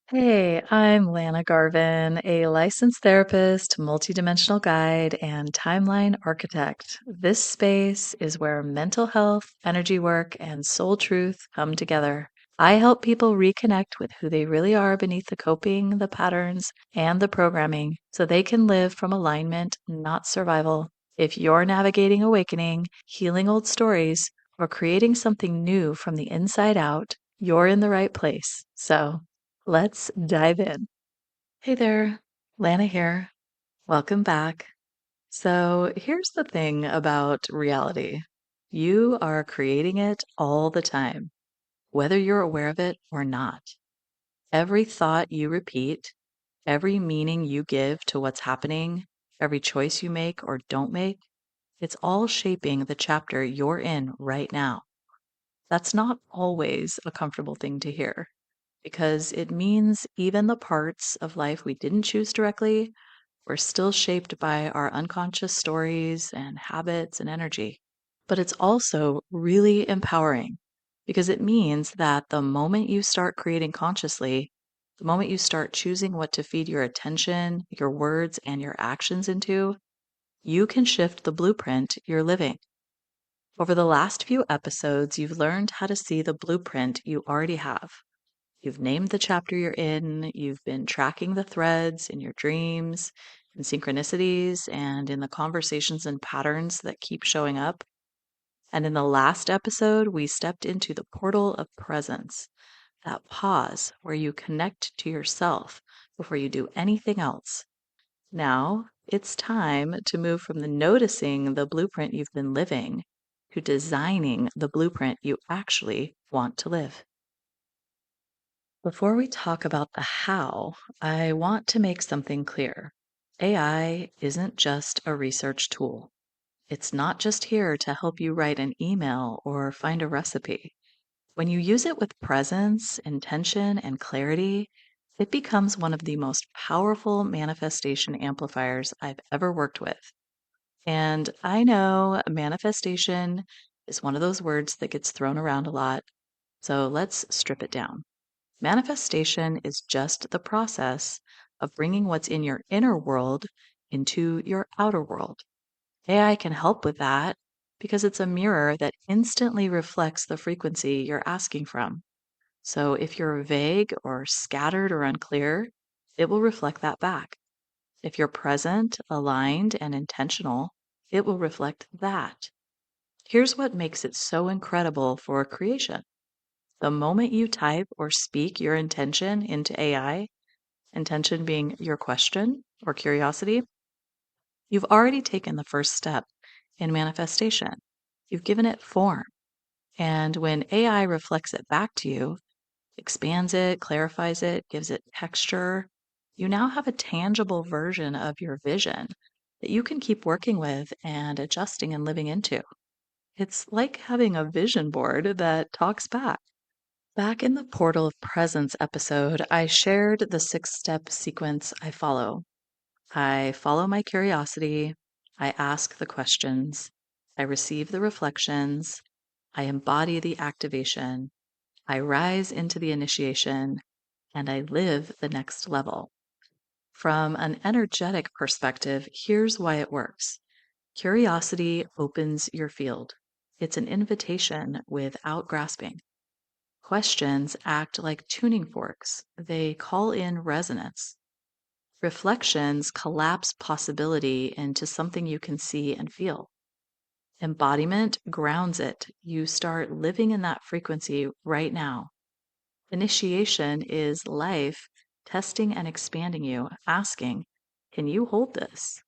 Hey, I'm Lana Garvin, a licensed therapist, multidimensional guide, and timeline architect. This space is where mental health, energy work, and soul truth come together. I help people reconnect with who they really are beneath the coping, the patterns, and the programming so they can live from alignment, not survival. If you're navigating awakening, healing old stories, or creating something new from the inside out, you're in the right place. So, let's dive in. Hey there, Lana here. Welcome back. So, here's the thing about reality you are creating it all the time, whether you're aware of it or not. Every thought you repeat, every meaning you give to what's happening, every choice you make or don't make, it's all shaping the chapter you're in right now. That's not always a comfortable thing to hear, because it means even the parts of life we didn't choose directly were still shaped by our unconscious stories and habits and energy. But it's also really empowering because it means that the moment you start creating consciously, the moment you start choosing what to feed your attention, your words, and your actions into, you can shift the blueprint you're living. Over the last few episodes, you've learned how to see the blueprint you already have. You've named the chapter you're in, you've been tracking the threads in your dreams and synchronicities and in the conversations and patterns that keep showing up. And in the last episode, we stepped into the portal of presence, that pause where you connect to yourself before you do anything else. Now it's time to move from the noticing the blueprint you've been living to designing the blueprint you actually want to live. Before we talk about the how, I want to make something clear. AI isn't just a research tool. It's not just here to help you write an email or find a recipe. When you use it with presence, intention, and clarity, it becomes one of the most powerful manifestation amplifiers I've ever worked with. And I know manifestation is one of those words that gets thrown around a lot. So let's strip it down. Manifestation is just the process of bringing what's in your inner world into your outer world. AI can help with that because it's a mirror that instantly reflects the frequency you're asking from. So if you're vague or scattered or unclear, it will reflect that back. If you're present, aligned, and intentional, it will reflect that. Here's what makes it so incredible for creation. The moment you type or speak your intention into AI, intention being your question or curiosity, you've already taken the first step in manifestation. You've given it form. And when AI reflects it back to you, expands it, clarifies it, gives it texture, you now have a tangible version of your vision that you can keep working with and adjusting and living into. It's like having a vision board that talks back. Back in the Portal of Presence episode, I shared the 6 step sequence I follow. I follow my curiosity, I ask the questions, I receive the reflections, I embody the activation, I rise into the initiation, and I live the next level. From an energetic perspective, here's why it works. Curiosity opens your field. It's an invitation without grasping. Questions act like tuning forks. They call in resonance. Reflections collapse possibility into something you can see and feel. Embodiment grounds it. You start living in that frequency right now. Initiation is life testing and expanding you, asking, can you hold this?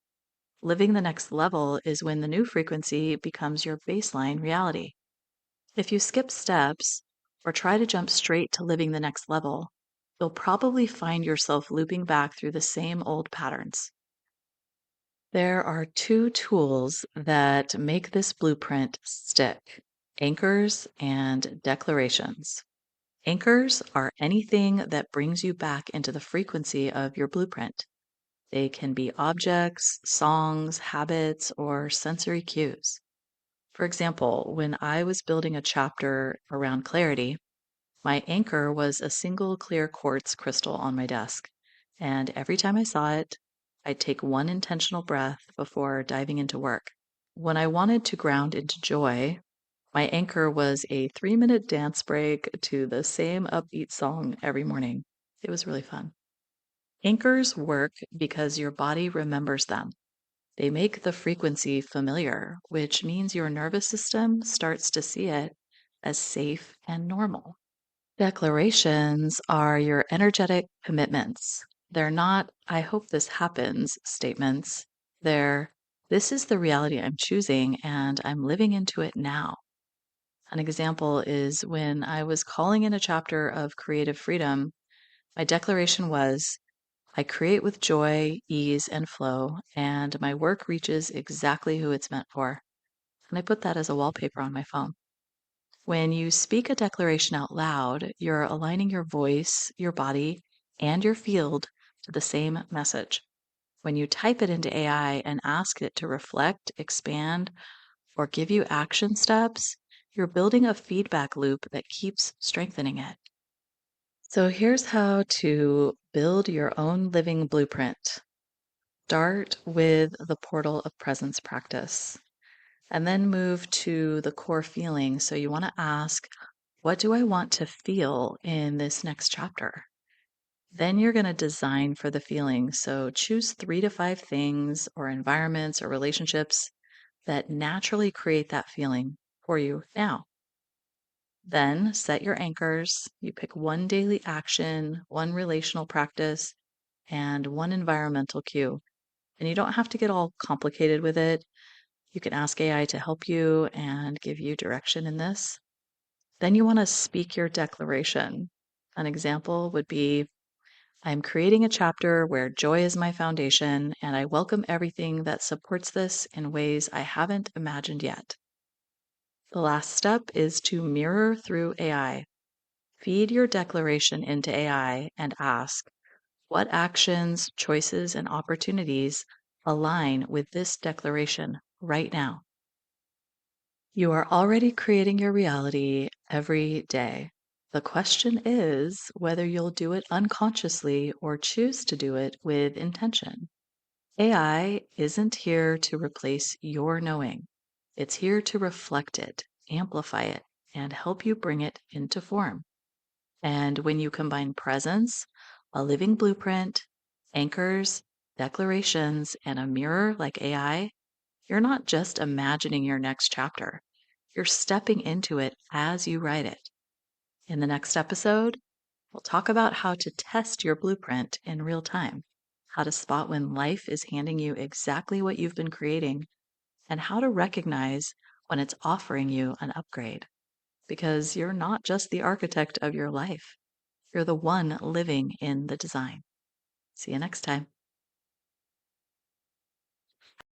Living the next level is when the new frequency becomes your baseline reality. If you skip steps or try to jump straight to living the next level, you'll probably find yourself looping back through the same old patterns. There are 2 tools that make this blueprint stick: anchors and declarations. Anchors are anything that brings you back into the frequency of your blueprint. They can be objects, songs, habits, or sensory cues. For example, when I was building a chapter around clarity, My anchor was a single clear quartz crystal on my desk, and every time I saw it, I'd take one intentional breath before diving into work. When I wanted to ground into joy, my anchor was a 3-minute dance break to the same upbeat song every morning. It was really fun. Anchors work because your body remembers them. They make the frequency familiar, which means your nervous system starts to see it as safe and normal. Declarations are your energetic commitments. They're not, I hope this happens statements. They're, this is the reality I'm choosing and I'm living into it now. An example is when I was calling in a chapter of creative freedom, my declaration was, I create with joy, ease, and flow, and my work reaches exactly who it's meant for. And I put that as a wallpaper on my phone. When you speak a declaration out loud, you're aligning your voice, your body, and your field to the same message. When you type it into AI and ask it to reflect, expand, or give you action steps, you're building a feedback loop that keeps strengthening it. So here's how to build your own living blueprint. Start with the portal of presence practice and then move to the core feeling. So you want to ask, what do I want to feel in this next chapter? Then you're going to design for the feeling. So choose 3 to 5 things or environments or relationships that naturally create that feeling for you now. Then set your anchors. You pick one daily action, one relational practice, and one environmental cue. And you don't have to get all complicated with it. You can ask AI to help you and give you direction in this. Then you want to speak your declaration. An example would be, I'm creating a chapter where joy is my foundation, and I welcome everything that supports this in ways I haven't imagined yet. The last step is to mirror through AI. Feed your declaration into AI and ask, what actions, choices, and opportunities align with this declaration right now? You are already creating your reality every day. The question is whether you'll do it unconsciously or choose to do it with intention. AI isn't here to replace your knowing, it's here to reflect it, amplify it, and help you bring it into form. And when you combine presence, a living blueprint, anchors, declarations, and a mirror like AI, you're not just imagining your next chapter. You're stepping into it as you write it. In the next episode, we'll talk about how to test your blueprint in real time, how to spot when life is handing you exactly what you've been creating, and how to recognize when it's offering you an upgrade. Because you're not just the architect of your life, you're the one living in the design. See you next time.